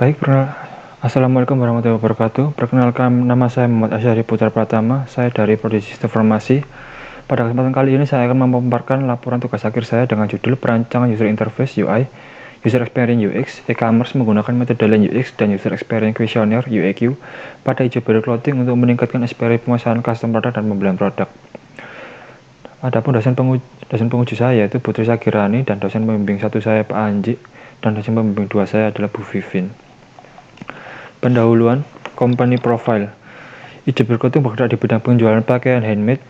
Baik, Assalamualaikum warahmatullahi wabarakatuh. Perkenalkan, nama saya Muhammad Asyari Putra Pratama. Saya dari Prodi Sistem Informasi. Pada kesempatan kali ini saya akan memaparkan laporan tugas akhir saya dengan judul Perancangan User Interface UI, User Experience UX, e-commerce menggunakan metode Lean UX dan User Experience Questionnaire UEQ pada hijau biru clothing untuk meningkatkan experience pemasaran custom product dan pembelian produk. Adapun dosen penguji saya yaitu Putri Sagirani, dan dosen pembimbing 1 saya Pak Anji, dan dosen pembimbing 2 saya adalah Bu Vivin. Pendahuluan, company profile. Hijau biru clothing bergerak di bidang penjualan pakaian handmade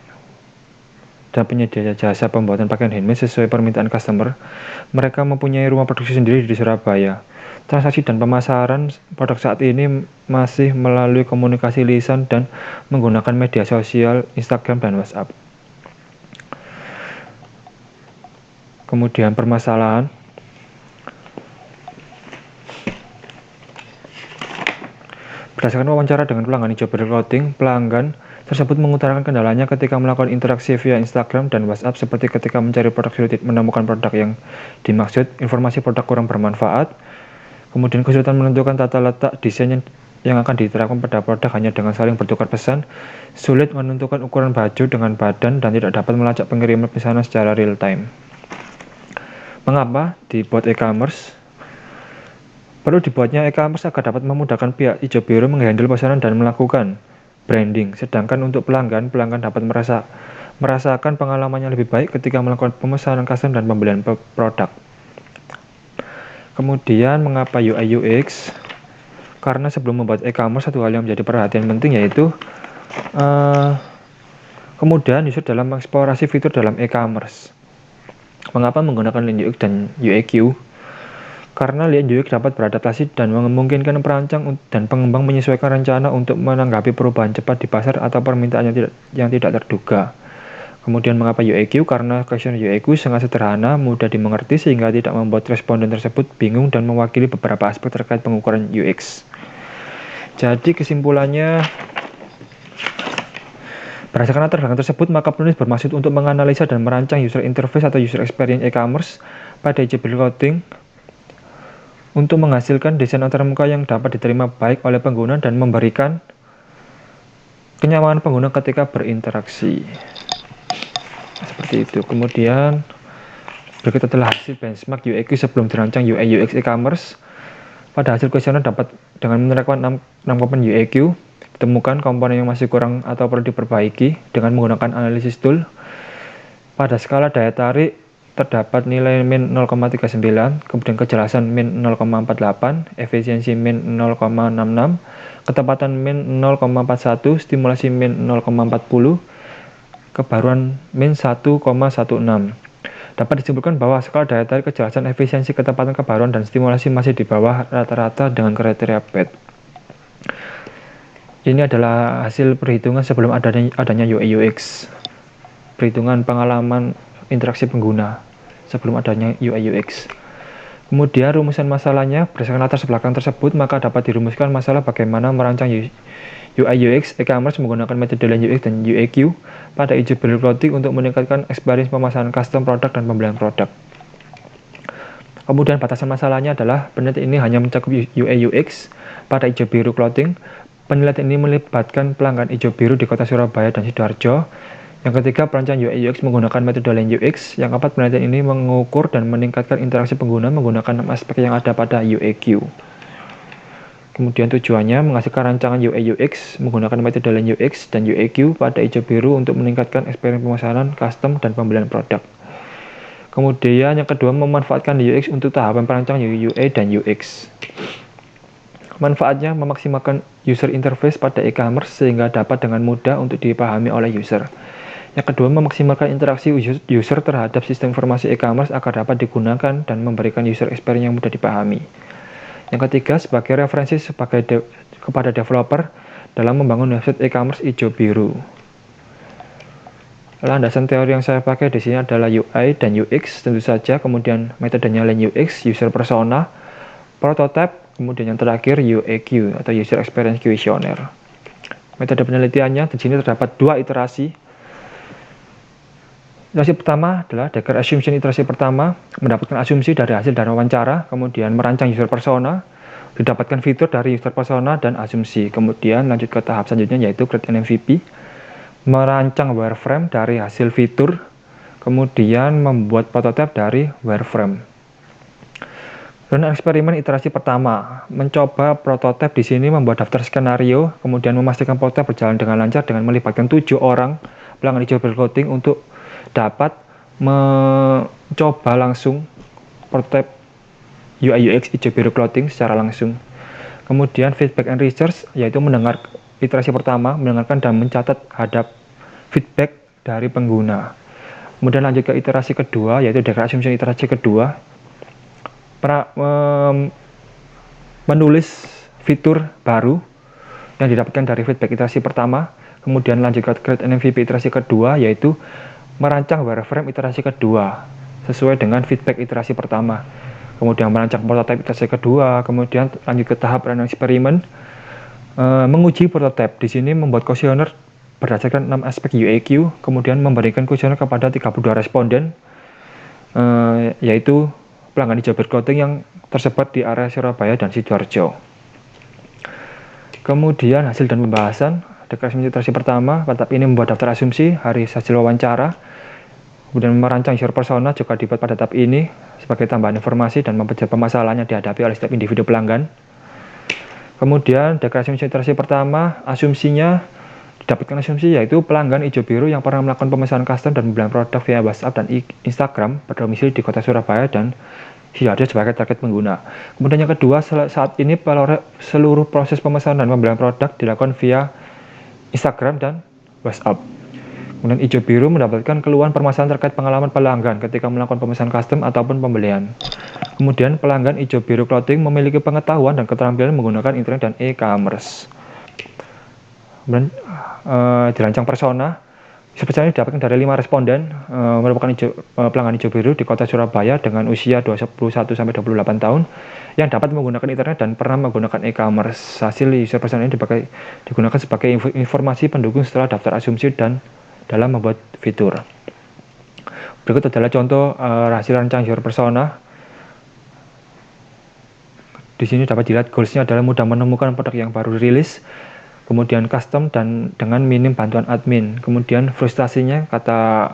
dan penyedia jasa pembuatan pakaian handmade sesuai permintaan customer. Mereka mempunyai rumah produksi sendiri di Surabaya. Transaksi dan pemasaran produk saat ini masih melalui komunikasi lisan dan menggunakan media sosial Instagram dan WhatsApp. Kemudian permasalahan. Berdasarkan wawancara dengan pelanggan hijau biru clothing, pelanggan tersebut mengutarakan kendalanya ketika melakukan interaksi via Instagram dan WhatsApp, seperti ketika mencari produk sulit menemukan produk yang dimaksud, informasi produk kurang bermanfaat, kemudian kesulitan menentukan tata letak desain yang akan diterapkan pada produk hanya dengan saling bertukar pesan, sulit menentukan ukuran baju dengan badan, dan tidak dapat melacak pengiriman pesanan secara real time. Mengapa dibuat e-commerce? Perlu dibuatnya e-commerce agar dapat memudahkan pihak hijau biru menghandle pesanan dan melakukan branding. Sedangkan untuk pelanggan dapat merasakan pengalamannya lebih baik ketika melakukan pemesanan custom dan pembelian produk. Kemudian mengapa UI UX? Karena sebelum membuat e-commerce, satu hal yang menjadi perhatian penting yaitu kemudahan user dalam mengeksplorasi fitur dalam e-commerce. Mengapa menggunakan Lean UX dan UEQ? Karena Lean UX dapat beradaptasi dan memungkinkan perancang dan pengembang menyesuaikan rencana untuk menanggapi perubahan cepat di pasar atau permintaan yang tidak terduga. Kemudian mengapa UEQ? Karena questionnaire UEQ sangat sederhana, mudah dimengerti sehingga tidak membuat responden tersebut bingung dan mewakili beberapa aspek terkait pengukuran UX. Jadi kesimpulannya, berdasarkan latar belakang tersebut, maka penulis bermaksud untuk menganalisa dan merancang user interface atau user experience e-commerce pada hijau biru clothing untuk menghasilkan desain antarmuka yang dapat diterima baik oleh pengguna dan memberikan kenyamanan pengguna ketika berinteraksi. Seperti itu. Kemudian berikut adalah hasil benchmark UEQ sebelum dirancang UI UX e-commerce. Pada hasil kuesioner dapat dengan menerapkan 6 komponen UEQ, ditemukan komponen yang masih kurang atau perlu diperbaiki dengan menggunakan analisis tool. Pada skala daya tarik terdapat nilai min 0,39, kemudian kejelasan min 0,48, efisiensi min 0,66, ketepatan min 0,41, stimulasi min 0,40, kebaruan min 1,16. Dapat disimpulkan bahwa skala daya tarik, kejelasan, efisiensi, ketepatan, kebaruan, dan stimulasi masih di bawah rata-rata dengan kriteria PET. Ini adalah hasil perhitungan sebelum adanya UI UX. Perhitungan pengalaman interaksi pengguna sebelum adanya UI UX. Kemudian rumusan masalahnya, berdasarkan latar belakang tersebut, maka dapat dirumuskan masalah bagaimana merancang UI UX e-commerce menggunakan metode Lean UX dan UEQ pada hijau biru clothing untuk meningkatkan experience pemasaran custom produk dan pembelian produk. Kemudian batasan masalahnya adalah penelitian ini hanya mencakup UI UX pada hijau biru clothing. Penelitian ini melibatkan pelanggan hijau biru di kota Surabaya dan Sidoarjo. Yang ketiga, perancangan UI UX menggunakan metode Lean UX. Yang keempat, penelitian ini mengukur dan meningkatkan interaksi pengguna menggunakan 6 aspek yang ada pada UEQ. Kemudian tujuannya menghasilkan rancangan UI UX menggunakan metode Lean UX dan UEQ pada hijau biru untuk meningkatkan experience pemasaran, custom, dan pembelian produk. Kemudian yang kedua, memanfaatkan UX untuk tahapan perancangan UI dan UX. Manfaatnya memaksimalkan user interface pada e-commerce sehingga dapat dengan mudah untuk dipahami oleh user. Yang kedua, memaksimalkan interaksi user terhadap sistem informasi e-commerce agar dapat digunakan dan memberikan user experience yang mudah dipahami. Yang ketiga, sebagai referensi kepada developer dalam membangun website e-commerce hijau biru. Landasan teori yang saya pakai di sini adalah UI dan UX tentu saja, kemudian metodenya Lean UX, user persona, prototype, kemudian yang terakhir UEQ atau User Experience Questionnaire. Metode penelitiannya di sini terdapat 2 iterasi. Iterasi pertama adalah Decker Assumption. Iterasi pertama mendapatkan asumsi dari hasil dan wawancara, kemudian merancang user persona didapatkan fitur dari user persona dan asumsi. Kemudian lanjut ke tahap selanjutnya yaitu create an MVP, merancang wireframe dari hasil fitur, kemudian membuat prototipe dari wireframe. Run eksperimen iterasi pertama, mencoba prototipe di sini membuat daftar skenario, kemudian memastikan prototipe berjalan dengan lancar dengan melibatkan 7 orang pelanggan hijau coding untuk dapat mencoba langsung prototipe UI UX hijau biru clothing secara langsung. Kemudian feedback and research, yaitu mendengar iterasi pertama, mendengarkan dan mencatat hadap feedback dari pengguna. Kemudian lanjut ke iterasi kedua, yaitu declaration iterasi kedua, menulis fitur baru yang didapatkan dari feedback iterasi pertama. Kemudian lanjut ke create an MVP iterasi kedua, yaitu merancang wireframe iterasi kedua sesuai dengan feedback iterasi pertama. Kemudian merancang prototipe iterasi kedua, kemudian lanjut ke tahap run eksperimen, menguji prototipe. Di sini membuat kuesioner berdasarkan 6 aspek UAQ, kemudian memberikan kuesioner kepada 32 responden, yaitu pelanggan hijau clothing yang tersebar di area Surabaya dan Sidoarjo. Kemudian hasil dan pembahasan, deklarasi iterasi pertama, pada tahap ini membuat daftar asumsi, hari hasil wawancara, kemudian merancang user persona juga dibuat pada tahap ini sebagai tambahan informasi dan memperjelas permasalahan yang dihadapi oleh setiap individu pelanggan. Kemudian deklarasi iterasi pertama, asumsinya didapatkan asumsi yaitu pelanggan hijau biru yang pernah melakukan pemesanan custom dan pembelian produk via WhatsApp dan Instagram berdomisili di kota Surabaya dan Sidoarjo sebagai target pengguna. Kemudian yang kedua, saat ini seluruh proses pemesanan dan pembelian produk dilakukan via Instagram dan WhatsApp. Kemudian hijau biru mendapatkan keluhan permasalahan terkait pengalaman pelanggan ketika melakukan pemesanan custom ataupun pembelian. Kemudian pelanggan hijau biru clothing memiliki pengetahuan dan keterampilan menggunakan internet dan e-commerce. Kemudian dirancang persona. Persona ini didapatkan dari 5 responden, merupakan pelanggan hijau biru di kota Surabaya dengan usia 21-28 tahun yang dapat menggunakan internet dan pernah menggunakan e-commerce. Hasil user persona ini digunakan sebagai informasi pendukung setelah daftar asumsi dan dalam membuat fitur. Berikut adalah contoh hasil rancang user persona. Di sini dapat dilihat goalsnya adalah mudah menemukan produk yang baru rilis, kemudian custom dan dengan minim bantuan admin. Kemudian frustasinya kata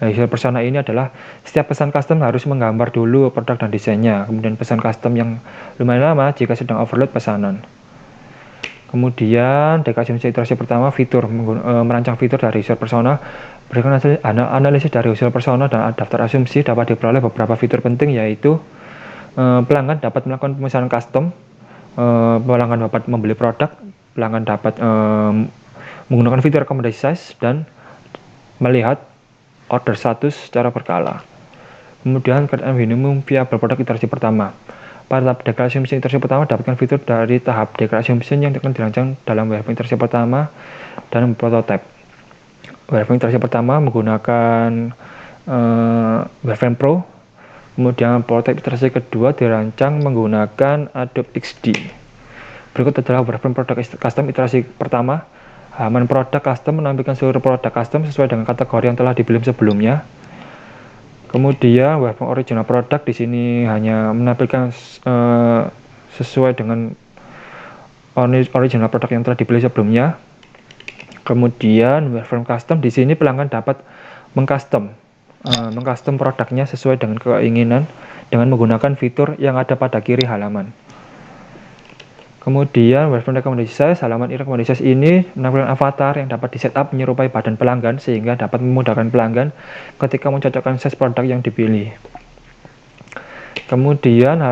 user persona ini adalah setiap pesan custom harus menggambar dulu produk dan desainnya. Kemudian pesan custom yang lumayan lama jika sedang overload pesanan. Kemudian deklarasi iterasi pertama, fitur merancang fitur dari user persona. Berdasarkan analisis dari user persona dan daftar asumsi dapat diperoleh beberapa fitur penting, yaitu pelanggan dapat melakukan pemesanan custom, pelanggan dapat membeli produk, pelanggan dapat menggunakan fitur recommendation size dan melihat order status secara berkala. Kemudian create minimum viable product iterasi pertama. Pada tahap deklarasi iterasi pertama dapatkan fitur dari tahap deklarasi yang akan dirancang dalam wireframe iterasi pertama dan prototype. Wireframe iterasi pertama menggunakan wireframe Pro. Kemudian prototype iterasi kedua dirancang menggunakan Adobe XD. Berikut adalah wireframe produk custom iterasi pertama. Halaman produk custom menampilkan seluruh produk custom sesuai dengan kategori yang telah dibeli sebelumnya. Kemudian wireframe original produk di sini hanya menampilkan sesuai dengan original produk yang telah dibeli sebelumnya. Kemudian wireframe custom di sini pelanggan dapat mengcustom produknya sesuai dengan keinginan dengan menggunakan fitur yang ada pada kiri halaman. Kemudian wireframe recommendation size, halaman recommendation size ini menampilkan avatar yang dapat di-setup menyerupai badan pelanggan sehingga dapat memudahkan pelanggan ketika mencocokkan size produk yang dipilih. Kemudian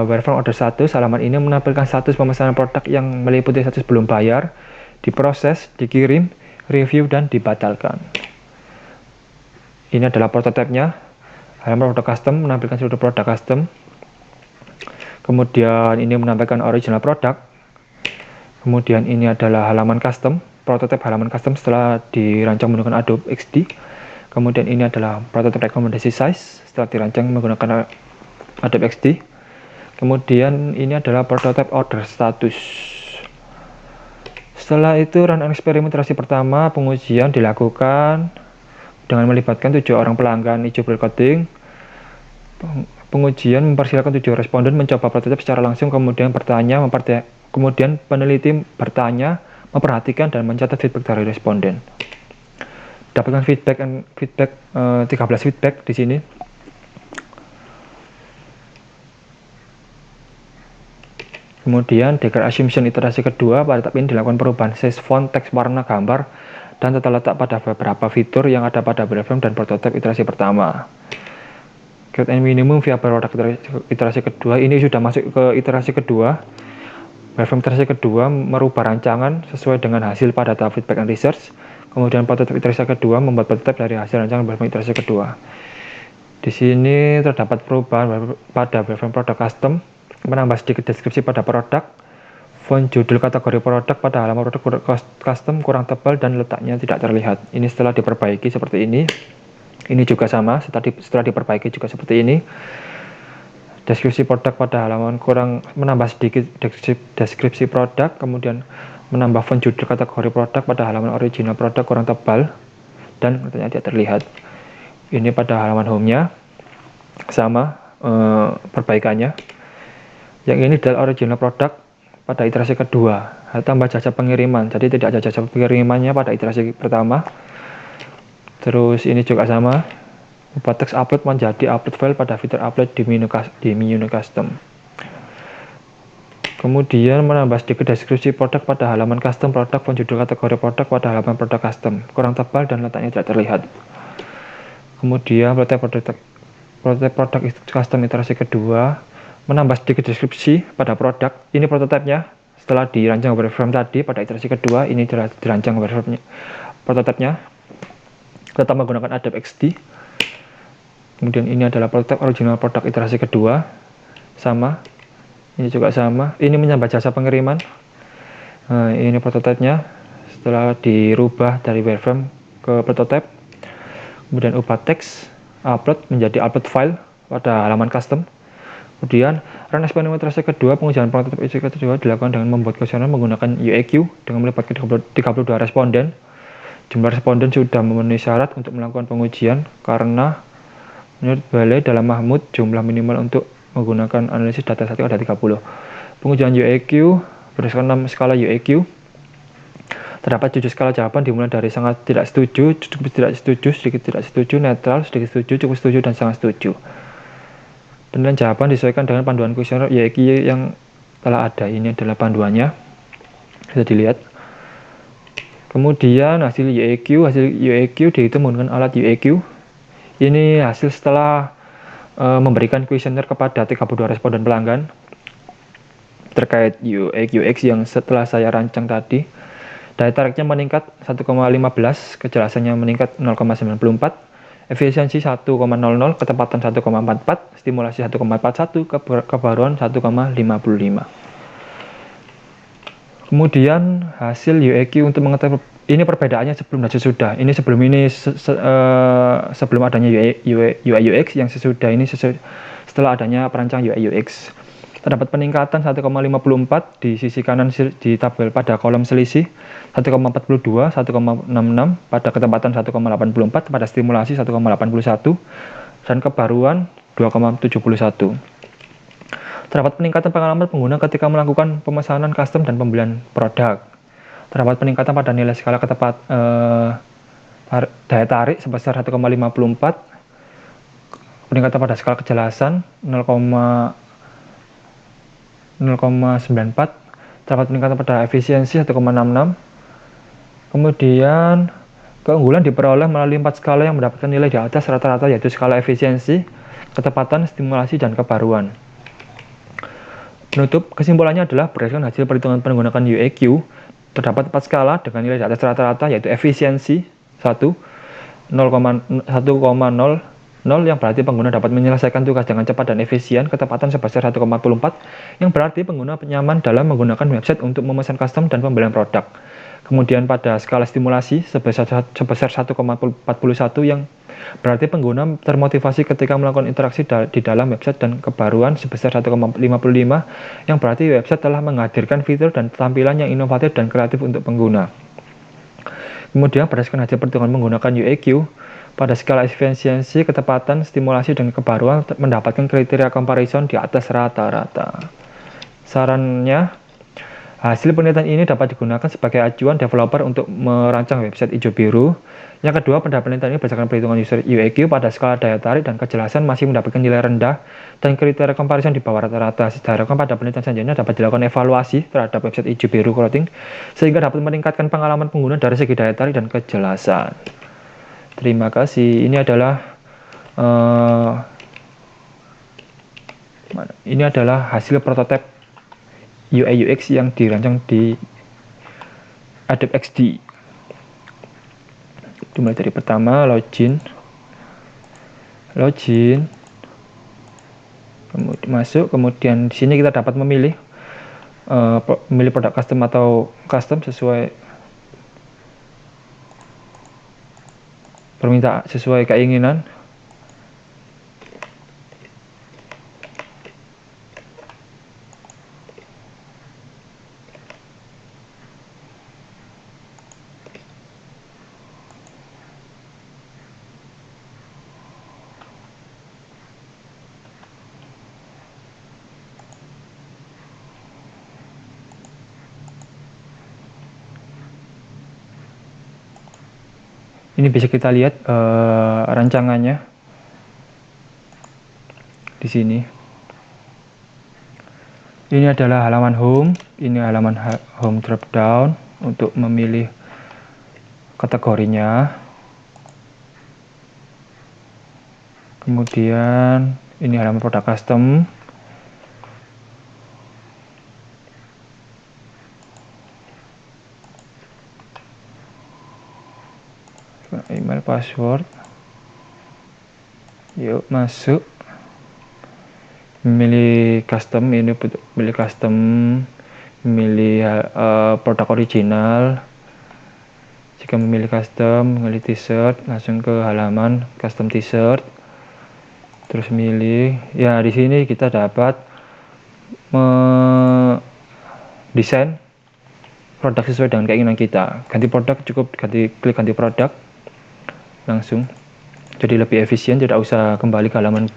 wireframe order status, halaman ini menampilkan status pemesanan produk yang meliputi status belum bayar, diproses, dikirim, review, dan dibatalkan. Ini adalah prototipenya. Halaman produk custom menampilkan seluruh produk custom. Kemudian ini menampilkan original produk. Kemudian ini adalah halaman custom, prototipe halaman custom setelah dirancang menggunakan Adobe XD. Kemudian ini adalah prototipe rekomendasi size setelah dirancang menggunakan Adobe XD. Kemudian ini adalah prototipe order status. Setelah itu run eksperimentasi pertama, pengujian dilakukan dengan melibatkan 7 orang pelanggan hijau coding. Pengujian mempersilahkan 7 responden mencoba prototip secara langsung, kemudian kemudian peneliti bertanya, memperhatikan dan mencatat feedback dari responden. Dapatkan feedback 13 feedback di sini. Kemudian declare assumption iterasi kedua, pada tahap ini dilakukan perubahan size font, teks, warna, gambar, dan tata letak pada beberapa fitur yang ada pada wireframe dan prototipe iterasi pertama. Create and minimum viable product iterasi kedua, ini sudah masuk ke iterasi kedua. Wireframe iterasi kedua merubah rancangan sesuai dengan hasil pada tahap feedback and research. Kemudian prototipe iterasi kedua membuat prototipe dari hasil rancangan wireframe iterasi kedua. Di sini terdapat perubahan pada wireframe product custom, menambah sedikit deskripsi pada produk, font judul kategori produk pada halaman produk custom kurang tebal dan letaknya tidak terlihat. Ini setelah diperbaiki seperti ini. Ini juga sama, setelah diperbaiki juga seperti ini. Deskripsi produk pada halaman menambah sedikit deskripsi produk, kemudian menambah font judul kategori produk pada halaman original produk kurang tebal dan letaknya tidak terlihat. Ini pada halaman home-nya sama perbaikannya. Yang ini adalah original produk pada iterasi kedua, tambah jasa pengiriman, jadi tidak ada jasa pengirimannya pada iterasi pertama. Terus ini juga sama, ubah teks upload menjadi upload file pada fitur upload di menu custom. Kemudian menambah sedikit deskripsi produk pada halaman custom produk, font judul kategori produk pada halaman produk custom kurang tebal dan letaknya tidak terlihat. Kemudian prototipe produk custom iterasi kedua, menambah sedikit deskripsi pada produk. Ini prototipenya setelah dirancang wireframe tadi pada iterasi kedua, ini dirancang wireframe prototipenya tetap menggunakan Adobe XD. Kemudian ini adalah prototipe original produk iterasi kedua, sama, ini juga sama. Ini menambah jasa pengiriman. Ini prototipenya setelah dirubah dari wireframe ke prototipe. Kemudian ubah teks upload menjadi upload file pada halaman custom. Kemudian run eksperimen iterasi kedua, pengujian prototipe iterasi kedua dilakukan dengan membuat kuesioner menggunakan UAQ dengan melibatkan 32 responden. Jumlah responden sudah memenuhi syarat untuk melakukan pengujian karena menurut Balai dalam Mahmud jumlah minimal untuk menggunakan analisis data statik ada 30. Pengujian UAQ berdasarkan 6 skala UAQ. Terdapat 7 skala jawaban dimulai dari sangat tidak setuju, cukup tidak setuju, sedikit tidak setuju, netral, sedikit setuju, cukup setuju, dan sangat setuju. Penilaian jawaban disesuaikan dengan panduan kuesioner UAQ yang telah ada. Ini adalah panduannya, bisa dilihat. Kemudian hasil UAQ dihitung menggunakan alat UAQ. Ini hasil setelah memberikan kuesioner kepada 32 responden pelanggan terkait UX yang setelah saya rancang tadi. Daya tariknya meningkat 1,15, kejelasannya meningkat 0,94, efisiensi 1,00, ketepatan 1,44, stimulasi 1,41, kebaruan 1,55. Kemudian hasil UAQ untuk mengetahui ini perbedaannya sebelum dan sesudah. Ini sebelum adanya UI UX, yang sesudah ini setelah adanya perancang UI UX. Terdapat peningkatan 1,54 di sisi kanan di tabel pada kolom selisih, 1,42, 1,66 pada ketepatan 1,84, pada stimulasi 1,81 dan kebaruan 2,71. Terdapat peningkatan pengalaman pengguna ketika melakukan pemesanan custom dan pembelian produk. Terdapat peningkatan pada nilai skala daya tarik sebesar 1,54, peningkatan pada skala kejelasan 0,94, terdapat peningkatan pada efisiensi 1,66. Kemudian keunggulan diperoleh melalui 4 skala yang mendapatkan nilai di atas rata-rata, yaitu skala efisiensi, ketepatan, stimulasi, dan kebaruan. Penutup, kesimpulannya adalah berdasarkan hasil perhitungan menggunakan UAQ, terdapat 4 skala dengan nilai di atas rata-rata, yaitu efisiensi 1,00 yang berarti pengguna dapat menyelesaikan tugas dengan cepat dan efisien, ketepatan sebesar 1,44 yang berarti pengguna nyaman dalam menggunakan website untuk memesan custom dan pembelian produk. Kemudian pada skala stimulasi sebesar 1,41 yang berarti pengguna termotivasi ketika melakukan interaksi di dalam website, dan kebaruan sebesar 1,55 yang berarti website telah menghadirkan fitur dan tampilan yang inovatif dan kreatif untuk pengguna. Kemudian berdasarkan hasil perhitungan menggunakan UAQ, Pada skala efisiensi, ketepatan, stimulasi, dan kebaruan mendapatkan kriteria comparison di atas rata-rata. Sarannya, hasil penelitian ini dapat digunakan sebagai acuan developer untuk merancang website hijau biru. Yang kedua, pada penelitian ini berdasarkan perhitungan user UIQ pada skala daya tarik dan kejelasan masih mendapatkan nilai rendah dan kriteria comparison di bawah rata-rata. Diharapkan pada penelitian selanjutnya dapat dilakukan evaluasi terhadap website hijau biru clothing sehingga dapat meningkatkan pengalaman pengguna dari segi daya tarik dan kejelasan. Terima kasih. Ini adalah hasil prototipe UI UX yang dirancang di Adobe XD. Dimulai dari pertama, login, kemudian masuk, kemudian di sini kita dapat memilih produk custom atau custom sesuai permintaan, sesuai keinginan. Ini bisa kita lihat rancangannya di sini. Ini adalah halaman home, ini halaman home drop down untuk memilih kategorinya. Kemudian ini halaman produk custom. Email, password. Yuk masuk. Memilih custom, ini pilih custom, memilih produk original. Jika memilih custom, memilih t-shirt, langsung ke halaman custom t-shirt. Terus milih, ya di sini kita dapat desain produk sesuai dengan keinginan kita. Ganti produk, cukup klik ganti produk langsung. Jadi lebih efisien, tidak usah kembali ke halaman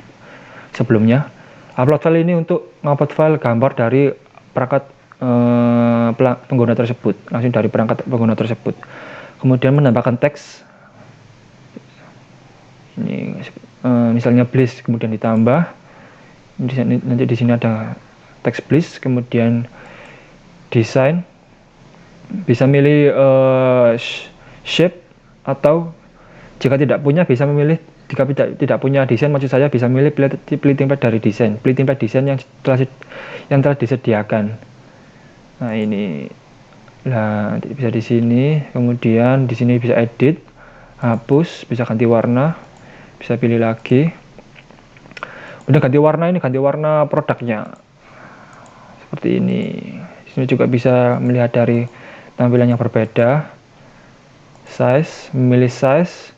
sebelumnya. Upload file ini untuk ngupload file gambar dari perangkat pengguna tersebut, langsung dari perangkat pengguna tersebut. Kemudian menambahkan teks. Ini misalnya please, kemudian ditambah. Nanti di sini ada teks please, kemudian desain. Bisa milih shape, atau jika tidak punya bisa memilih, jika tidak punya desain, maksud saya bisa milih pilih template dari desain, pilih template desain yang telah disediakan. Nah ini, nah bisa di sini, kemudian di sini bisa edit, hapus, bisa ganti warna, bisa pilih lagi. Udah ganti warna, ini ganti warna produknya seperti ini. Di sini juga bisa melihat dari tampilan yang berbeda. Size, memilih size,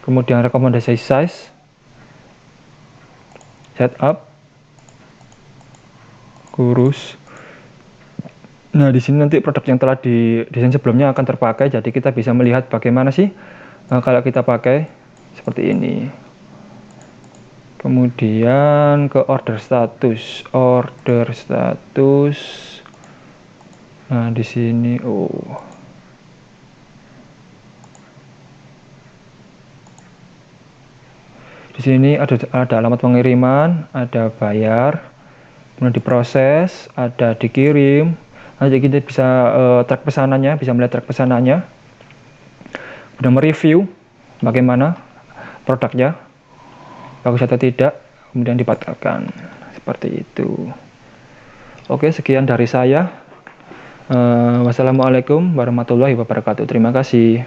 kemudian rekomendasi size, setup, kurus. Nah di sini nanti produk yang telah didesain sebelumnya akan terpakai, jadi kita bisa melihat bagaimana sih kalau kita pakai seperti ini. Kemudian ke order status. Nah di sini di sini ada alamat pengiriman, ada bayar, kemudian diproses, ada dikirim. Nanti kita bisa track pesanannya, bisa melihat track pesanannya. Kemudian mereview bagaimana produknya, bagus atau tidak, kemudian dibatalkan. Seperti itu. Oke, sekian dari saya. Wassalamualaikum warahmatullahi wabarakatuh. Terima kasih.